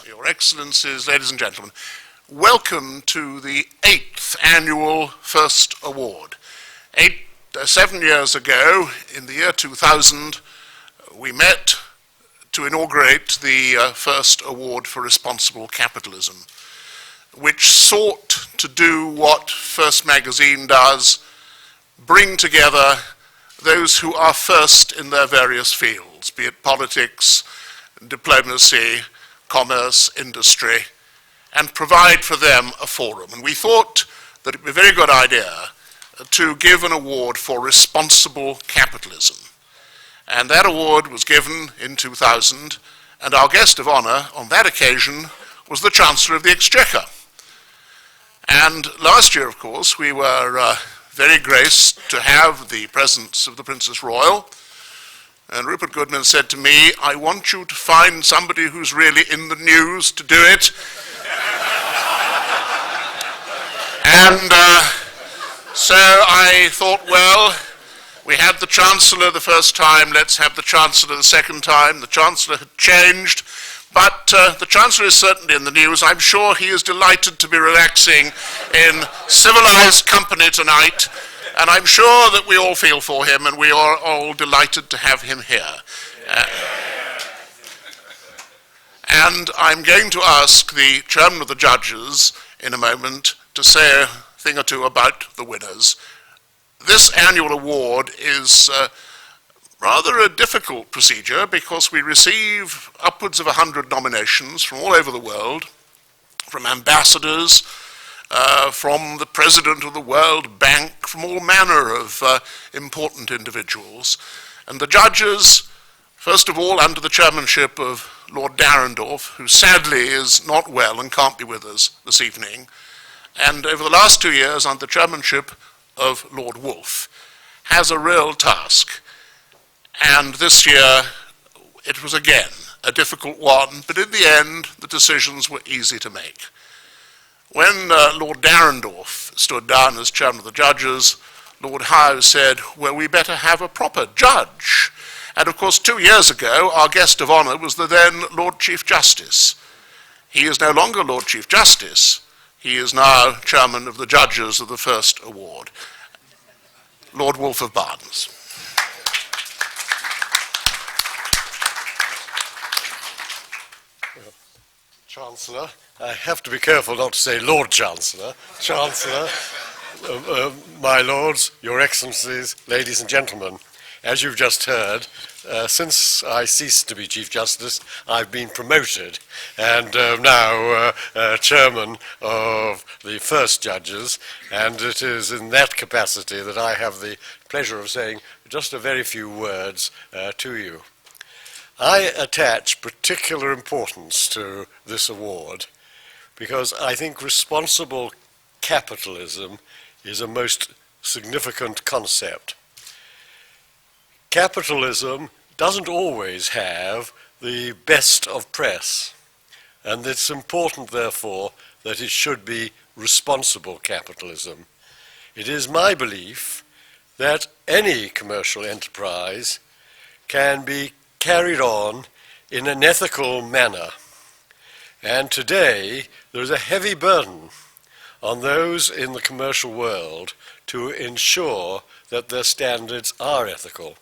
Your Excellencies, ladies and gentlemen, welcome to the 8th annual First Award. 7 years ago, in the year 2000, we met to inaugurate the First Award for Responsible Capitalism, which sought to do what First Magazine does, bring together those who are first in their various fields, be it politics, diplomacy, commerce, industry, and provide for them a forum. And we thought that it would be a very good idea to give an award for responsible capitalism. And that award was given in 2000, and our guest of honour on that occasion was the Chancellor of the Exchequer. And last year, of course, we were very graced to have the presence of the Princess Royal. And Rupert Goodman said to me, I want you to find somebody who's really in the news to do it. And so I thought, well, we had the Chancellor the first time, let's have the Chancellor the second time. The Chancellor had changed, but the Chancellor is certainly in the news. I'm sure he is delighted to be relaxing in civilized company tonight. And I'm sure that we all feel for him, and we are all delighted to have him here. And I'm going to ask the Chairman of the Judges in a moment to say a thing or two about the winners. This annual award is rather a difficult procedure because we receive upwards of 100 nominations from all over the world, from ambassadors, from the President of the World Bank, from all manner of important individuals. And the judges, first of all, under the chairmanship of Lord Darendorf, who sadly is not well and can't be with us this evening, and over the last 2 years under the chairmanship of Lord Woolf, has a real task. And this year it was again a difficult one, but in the end the decisions were easy to make. When Lord Darendorf stood down as chairman of the judges, Lord Howe said, well, we better have a proper judge. And of course, 2 years ago, our guest of honour was the then Lord Chief Justice. He is no longer Lord Chief Justice. He is now chairman of the judges of the First Award, Lord Wolf of Barnes. Chancellor, I have to be careful not to say Lord Chancellor. Chancellor, my lords, your excellencies, ladies and gentlemen, as you've just heard, since I ceased to be Chief Justice, I've been promoted and now chairman of the first judges, and it is in that capacity that I have the pleasure of saying just a very few words to you. I attach particular importance to this award because I think responsible capitalism is a most significant concept. Capitalism doesn't always have the best of press, and it's important, therefore, that it should be responsible capitalism. It is my belief that any commercial enterprise can be carried on in an ethical manner. And today, there is a heavy burden on those in the commercial world to ensure that their standards are ethical.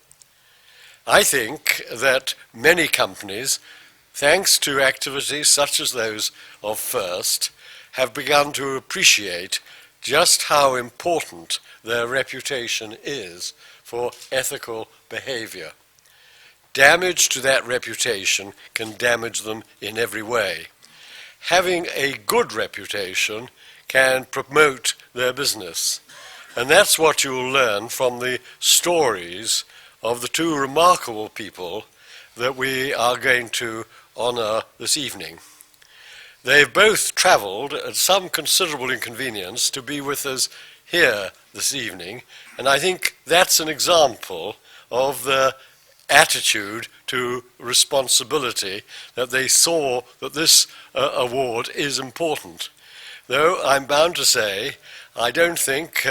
I think that many companies, thanks to activities such as those of First, have begun to appreciate just how important their reputation is for ethical behavior. Damage to that reputation can damage them in every way. Having a good reputation can promote their business. And that's what you'll learn from the stories of the two remarkable people that we are going to honour this evening. They've both travelled at some considerable inconvenience to be with us here this evening, and I think that's an example of the attitude to responsibility, that they saw that this award is important. Though I'm bound to say, I don't think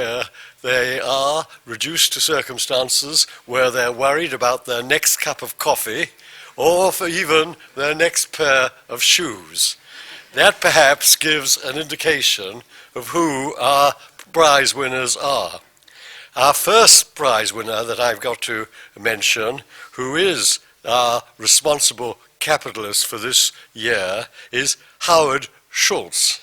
they are reduced to circumstances where they're worried about their next cup of coffee or for even their next pair of shoes. That perhaps gives an indication of who our prize winners are. Our first prize winner that I've got to mention, who is our responsible capitalist for this year, is Howard Schultz.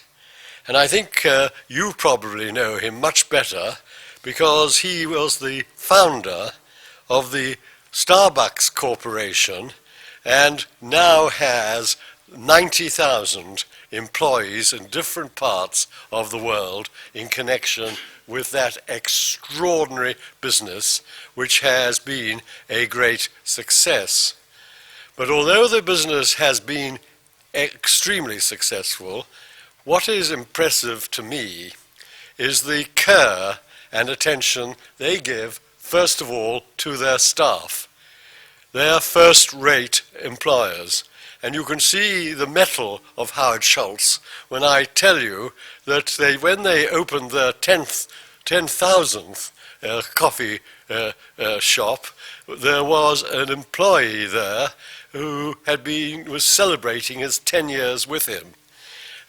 And I think you probably know him much better because he was the founder of the Starbucks Corporation and now has 90,000 employees in different parts of the world in connection with that extraordinary business, which has been a great success. But although the business has been extremely successful, what is impressive to me is the care and attention they give, first of all, to their staff. They are first-rate employers. And you can see the mettle of Howard Schultz when I tell you that when they opened their 10,000th coffee shop, there was an employee there who was celebrating his 10 years with him.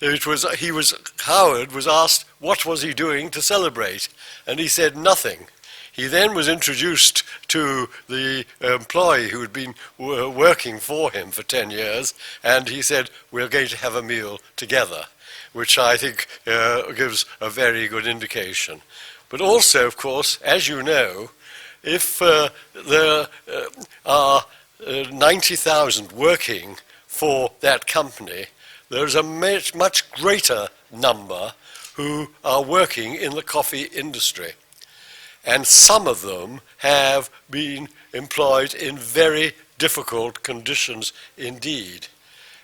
Howard was asked what was he doing to celebrate, and he said nothing. He then was introduced to the employee who had been working for him for 10 years, and he said, "We're going to have a meal together," which I think gives a very good indication. But also, of course, as you know, if there are 90,000 working for that company, there's a much greater number who are working in the coffee industry. And some of them have been employed in very difficult conditions indeed.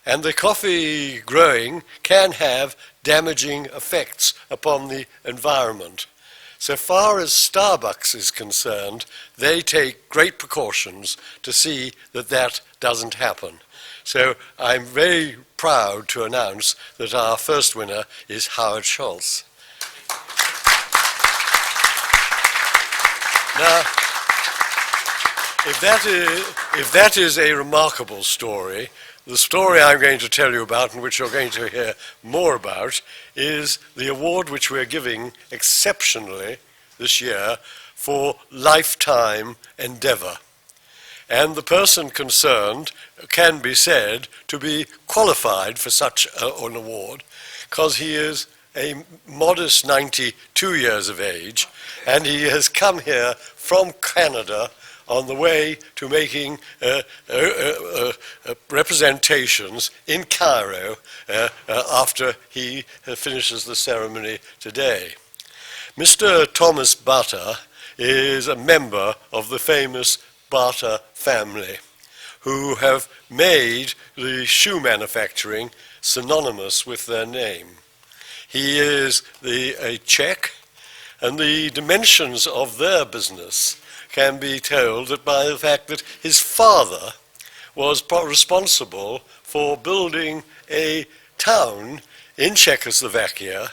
And the coffee growing can have damaging effects upon the environment. So far as Starbucks is concerned, they take great precautions to see that that doesn't happen. So I'm very proud to announce that our first winner is Howard Schultz. Now, if that is a remarkable story, the story I'm going to tell you about, and which you're going to hear more about, is the award which we're giving exceptionally this year for lifetime endeavor. And the person concerned can be said to be qualified for such an award because he is a modest 92 years of age, and he has come here from Canada on the way to making representations in Cairo after he finishes the ceremony today. Mr. Thomas Bata is a member of the famous Bata family, who have made the shoe manufacturing synonymous with their name. He is a Czech, and the dimensions of their business can be told by the fact that his father was responsible for building a town in Czechoslovakia,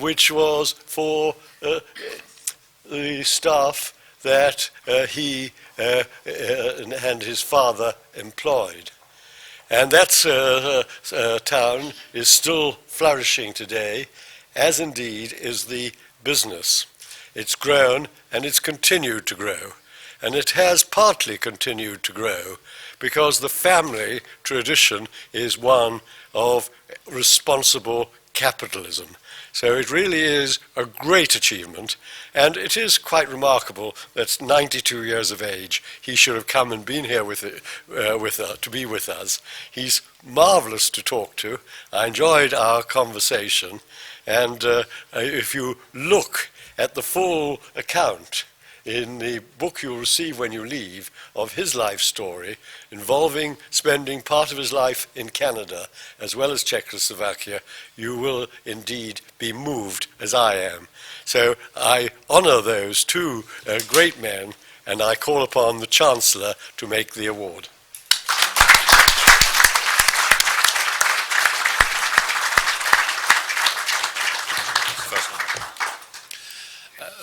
which was for the staff that he and his father employed. And that town is still flourishing today, as indeed is the business. It's grown and it's continued to grow. And it has partly continued to grow because the family tradition is one of responsible capitalism. So it really is a great achievement, and it is quite remarkable that 92 years of age he should have come and been here to be with us. He's marvelous to talk to. I enjoyed our conversation, and if you look at the full account in the book you'll receive when you leave of his life story, involving spending part of his life in Canada as well as Czechoslovakia, you will indeed be moved as I am. So I honor those two great men, and I call upon the Chancellor to make the award.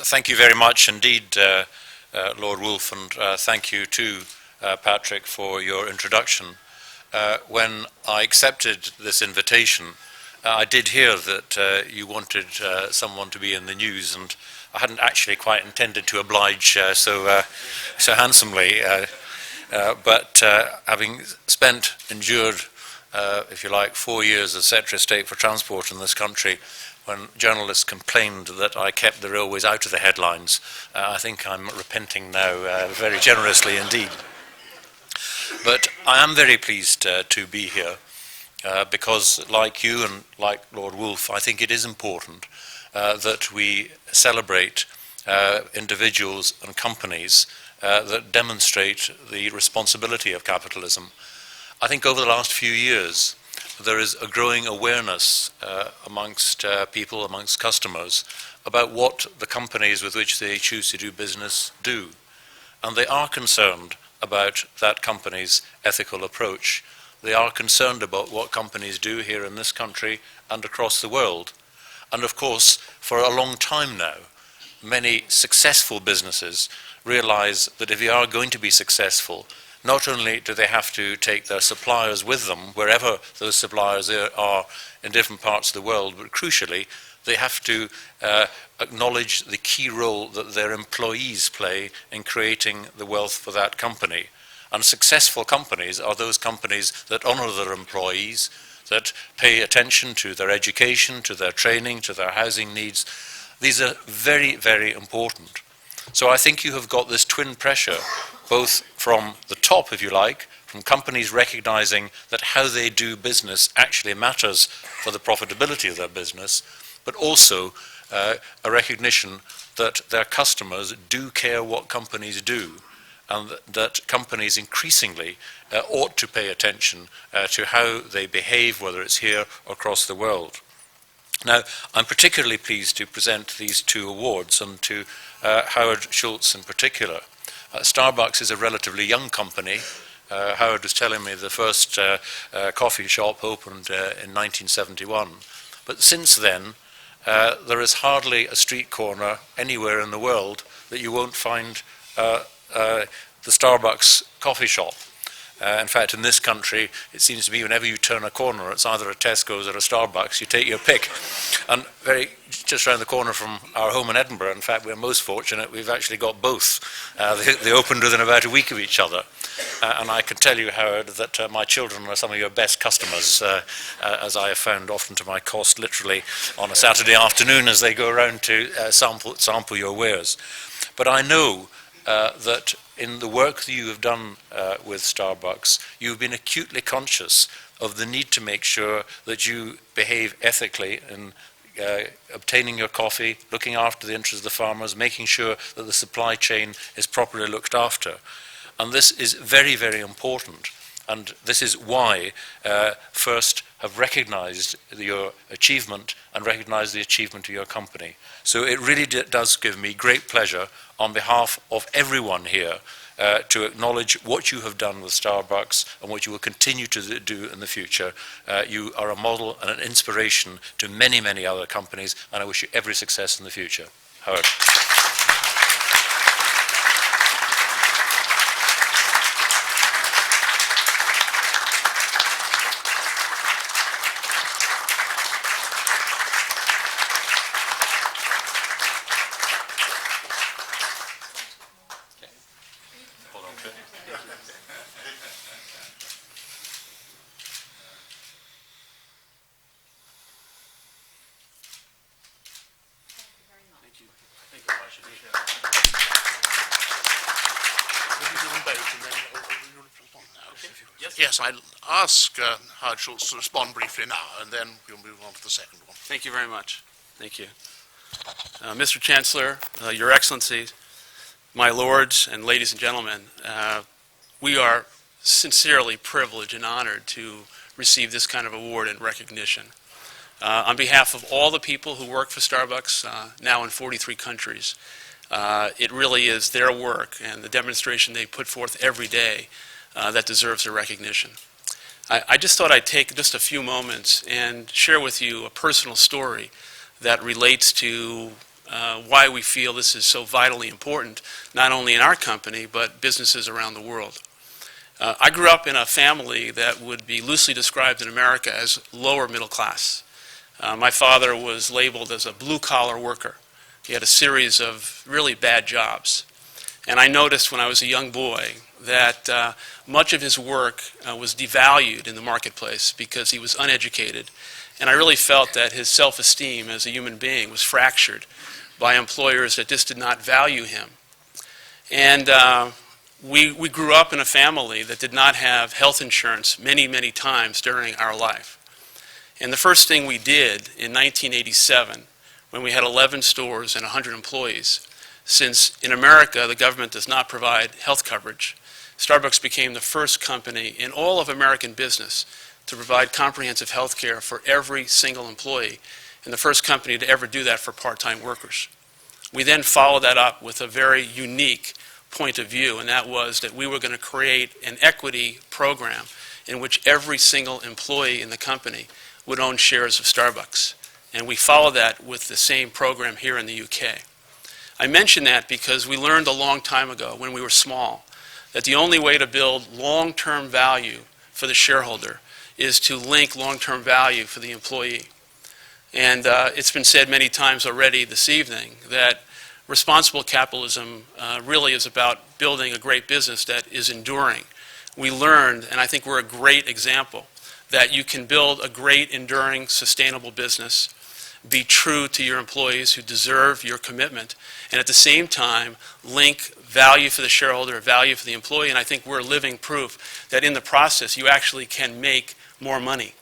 Thank you very much indeed, Lord Wolfe, and thank you too, Patrick, for your introduction. When I accepted this invitation, I did hear that you wanted someone to be in the news, and I hadn't actually quite intended to oblige so handsomely. But having endured, if you like, 4 years as Secretary of State for Transport in this country, when journalists complained that I kept the railways out of the headlines, I think I'm repenting now very generously indeed. But I am very pleased to be here because, like you and like Lord Wolfe, I think it is important that we celebrate individuals and companies that demonstrate the responsibility of capitalism. I think over the last few years, there is a growing awareness amongst people, amongst customers, about what the companies with which they choose to do business do. And they are concerned about that company's ethical approach. They are concerned about what companies do here in this country and across the world. And of course, for a long time now, many successful businesses realize that if they are going to be successful, not only do they have to take their suppliers with them, wherever those suppliers are in different parts of the world, but crucially, they have to acknowledge the key role that their employees play in creating the wealth for that company. And successful companies are those companies that honor their employees, that pay attention to their education, to their training, to their housing needs. These are very, very important. So I think you have got this twin pressure, both from the top, if you like, from companies recognizing that how they do business actually matters for the profitability of their business, but also a recognition that their customers do care what companies do, and that companies increasingly ought to pay attention to how they behave, whether it's here or across the world. Now, I'm particularly pleased to present these two awards, and to Howard Schultz in particular. Starbucks is a relatively young company. Howard was telling me the first coffee shop opened in 1971. But since then, there is hardly a street corner anywhere in the world that you won't find the Starbucks coffee shop. In fact, in this country, it seems to be whenever you turn a corner, it's either a Tesco's or a Starbucks. You take your pick. And just around the corner from our home in Edinburgh, in fact, we're most fortunate, we've actually got both. They opened within about a week of each other. And I can tell you, Howard, that my children are some of your best customers, as I have found often to my cost, literally on a Saturday afternoon as they go around to sample your wares. But I know that in the work that you have done with Starbucks, you've been acutely conscious of the need to make sure that you behave ethically in obtaining your coffee, looking after the interests of the farmers, making sure that the supply chain is properly looked after. And this is very, very important. And this is why First have recognized your achievement and recognized the achievement of your company. So it really does give me great pleasure on behalf of everyone here to acknowledge what you have done with Starbucks and what you will continue to do in the future. You are a model and an inspiration to many, many other companies, and I wish you every success in the future. Howard. Yes, I'll ask Howard Schultz to respond briefly now, and then we'll move on to the second one. Thank you very much. Thank you. Mr. Chancellor, Your Excellency, my lords and ladies and gentlemen, we are sincerely privileged and honored to receive this kind of award and recognition. On behalf of all the people who work for Starbucks, now in 43 countries, it really is their work and the demonstration they put forth every day that deserves a recognition. I just thought I'd take just a few moments and share with you a personal story that relates to why we feel this is so vitally important, not only in our company, but businesses around the world. I grew up in a family that would be loosely described in America as lower middle class. My father was labeled as a blue-collar worker. He had a series of really bad jobs. And I noticed when I was a young boy that much of his work was devalued in the marketplace because he was uneducated. And I really felt that his self-esteem as a human being was fractured by employers that just did not value him. And we grew up in a family that did not have health insurance many, many times during our life. And the first thing we did in 1987, when we had 11 stores and 100 employees, since in America the government does not provide health coverage, Starbucks became the first company in all of American business to provide comprehensive health care for every single employee, and the first company to ever do that for part-time workers. We then followed that up with a very unique point of view, and that was that we were going to create an equity program in which every single employee in the company would own shares of Starbucks. And we followed that with the same program here in the UK. I mention that because we learned a long time ago when we were small that the only way to build long-term value for the shareholder is to link long-term value for the employee. And it's been said many times already this evening that responsible capitalism really is about building a great business that is enduring. We learned, and I think we're a great example, that you can build a great, enduring, sustainable business, be true to your employees who deserve your commitment, and at the same time link value for the shareholder, value for the employee, and I think we're living proof that in the process you actually can make more money.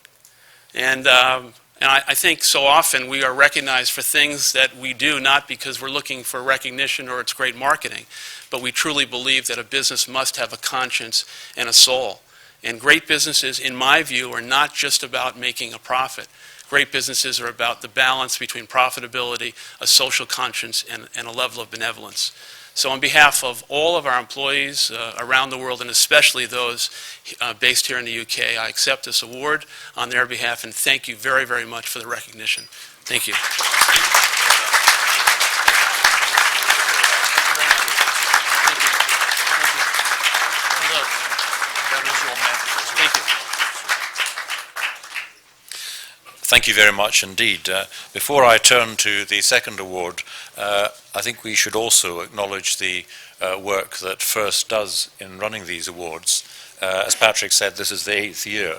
And I think so often we are recognized for things that we do, not because we're looking for recognition or it's great marketing, but we truly believe that a business must have a conscience and a soul. And great businesses, in my view, are not just about making a profit. Great businesses are about the balance between profitability, a social conscience, and a level of benevolence. So on behalf of all of our employees around the world, and especially those based here in the UK, I accept this award on their behalf, and thank you very, very much for the recognition. Thank you. Thank you very much indeed. Before I turn to the second award, I think we should also acknowledge the work that FIRST does in running these awards. As Patrick said, this is the 8th year,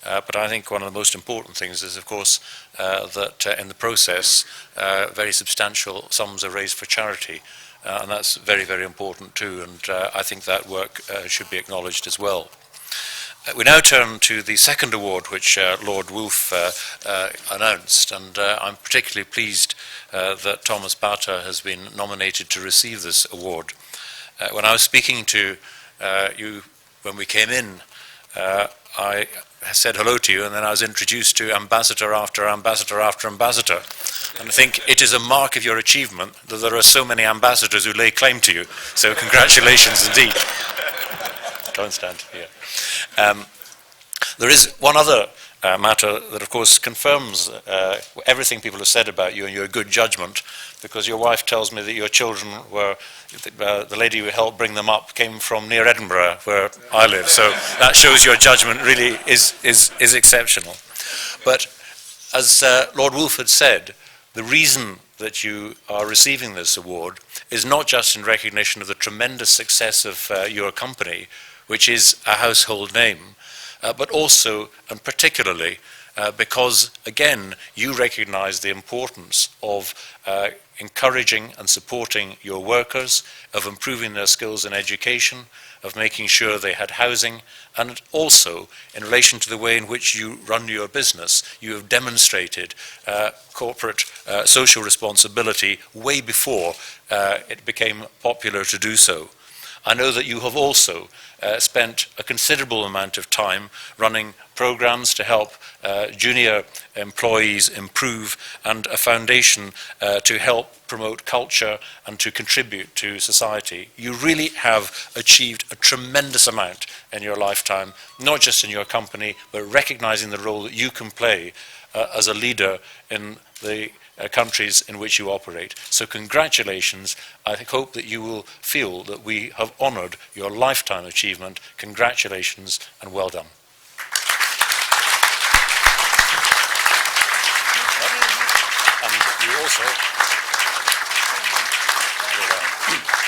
but I think one of the most important things is, of course, that in the process, very substantial sums are raised for charity, and that's very, very important too, and I think that work should be acknowledged as well. We now turn to the second award, which Lord Wolf announced, and I'm particularly pleased that Thomas Bata has been nominated to receive this award. When I was speaking to you when we came in, I said hello to you, and then I was introduced to ambassador after ambassador after ambassador. And I think it is a mark of your achievement that there are so many ambassadors who lay claim to you. So congratulations indeed. Don't stand here. There is one other matter that, of course, confirms everything people have said about you and your good judgment, because your wife tells me that your children were, the lady who helped bring them up came from near Edinburgh, where I live. So that shows your judgment really is exceptional. But as Lord Wolf had said, the reason that you are receiving this award is not just in recognition of the tremendous success of your company, which is a household name, but also and particularly because, again, you recognize the importance of encouraging and supporting your workers, of improving their skills in education, of making sure they had housing, and also in relation to the way in which you run your business, you have demonstrated corporate social responsibility way before it became popular to do so. I know that you have also spent a considerable amount of time running programs to help junior employees improve, and a foundation to help promote culture and to contribute to society. You really have achieved a tremendous amount in your lifetime, not just in your company, but recognizing the role that you can play as a leader in the countries in which you operate. So congratulations. I hope that you will feel that we have honoured your lifetime achievement. Congratulations and well done. And you also...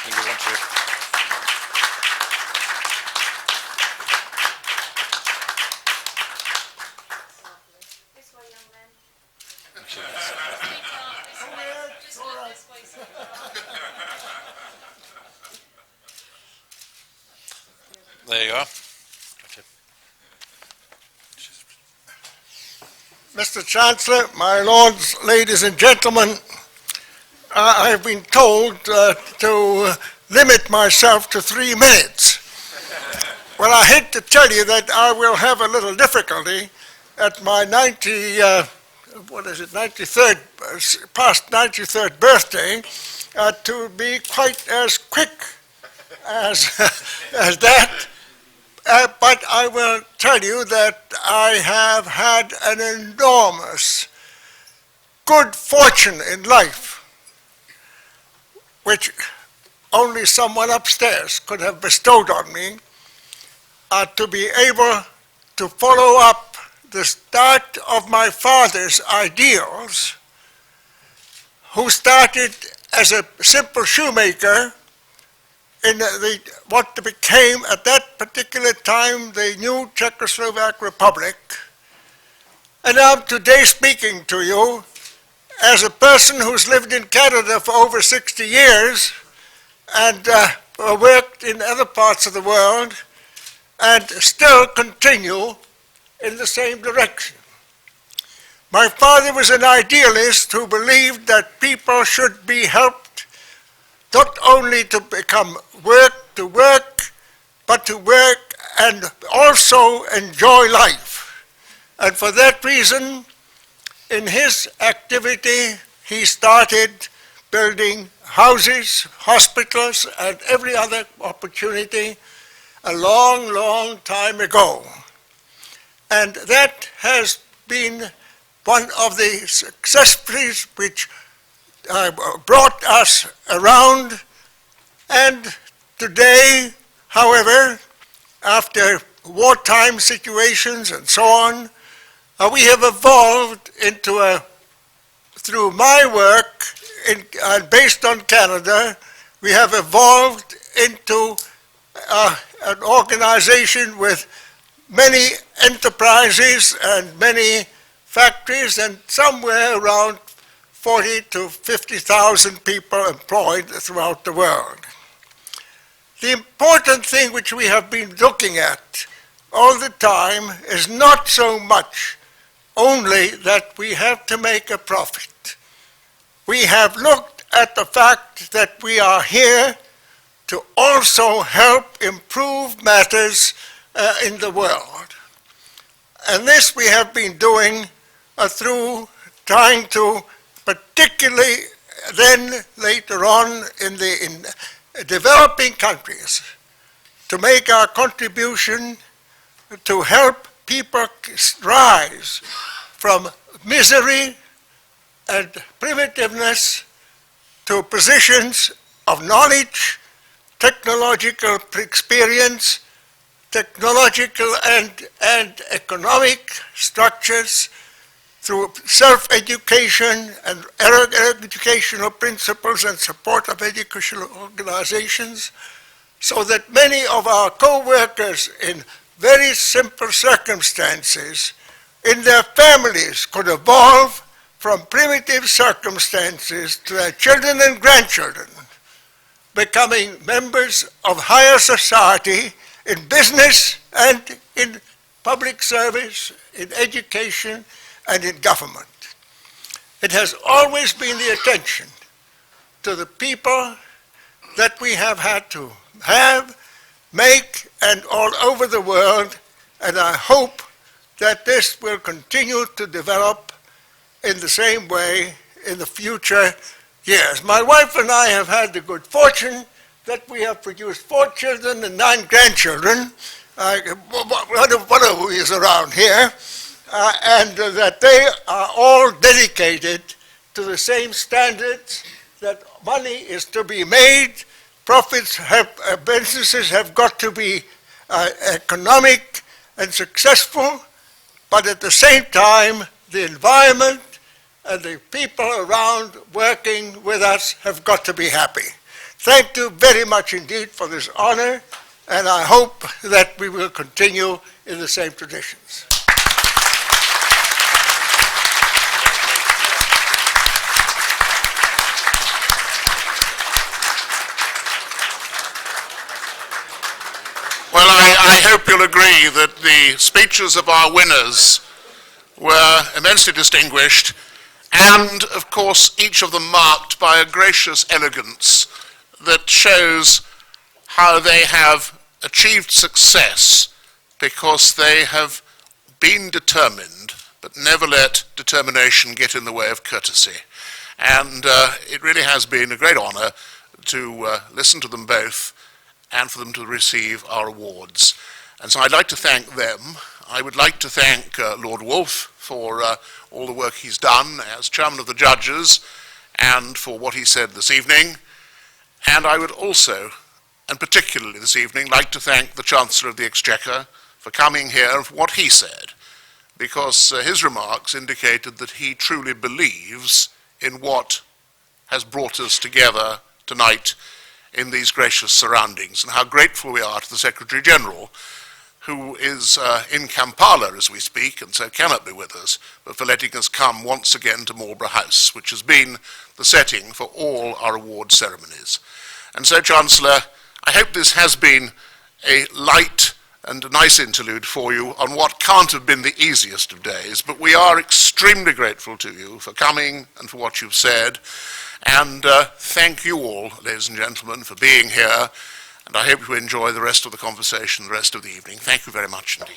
You want to... This way, young man. There you are. Mr. Chancellor, my lords, ladies and gentlemen, I've been told to limit myself to 3 minutes. Well, I hate to tell you that I will have a little difficulty at my 93rd, past 93rd birthday, to be quite as quick as, as that. But I will tell you that I have had an enormous good fortune in life, which only someone upstairs could have bestowed on me, to be able to follow up the start of my father's ideals, who started as a simple shoemaker in what became at that particular time the new Czechoslovak Republic. And I'm today speaking to you as a person who's lived in Canada for over 60 years and worked in other parts of the world and still continue in the same direction. My father was an idealist who believed that people should be helped not only to work, but to work and also enjoy life. And for that reason, in his activity, he started building houses, hospitals, and every other opportunity a long, long time ago. And that has been one of the successes which brought us around. And today, however, after wartime situations and so on, we have evolved into through my work based on Canada, we have evolved into an organization with many enterprises and many factories, and somewhere around 40 to 50,000 people employed throughout the world. The important thing which we have been looking at all the time is not so much only that we have to make a profit. We have looked at the fact that we are here to also help improve matters in the world. And this we have been doing through trying to, particularly then later on in developing countries, to make our contribution to help people rise from misery and primitiveness to positions of knowledge, technological experience, technological and economic structures, through self-education and educational principles and support of educational organizations, so that many of our co-workers in very simple circumstances in their families could evolve from primitive circumstances to their children and grandchildren, becoming members of higher society in business and in public service, in education, and in government. It has always been the attention to the people that we have had to make, and all over the world, and I hope that this will continue to develop in the same way in the future years. My wife and I have had the good fortune that we have produced 4 children and 9 grandchildren, one of who is around here, and that they are all dedicated to the same standards, that money is to be made, businesses have got to be economic and successful, but at the same time, the environment and the people around working with us have got to be happy. Thank you very much indeed for this honor, and I hope that we will continue in the same traditions. Well, I hope you'll agree that the speeches of our winners were immensely distinguished, and of course each of them marked by a gracious elegance that shows how they have achieved success because they have been determined but never let determination get in the way of courtesy. And it really has been a great honor to listen to them both and for them to receive our awards. And so I'd like to thank them. I would like to thank Lord Woolf for all the work he's done as chairman of the judges and for what he said this evening. And I would also, and particularly this evening, like to thank the Chancellor of the Exchequer for coming here and for what he said, because his remarks indicated that he truly believes in what has brought us together tonight in these gracious surroundings, and how grateful we are to the Secretary General, who is in Kampala as we speak and so cannot be with us, but for letting us come once again to Marlborough House, which has been the setting for all our award ceremonies. And so, Chancellor, I hope this has been a light and a nice interlude for you on what can't have been the easiest of days, but we are extremely grateful to you for coming and for what you've said. And thank you all, ladies and gentlemen, for being here, and I hope you enjoy the rest of the conversation, the rest of the evening. Thank you very much indeed.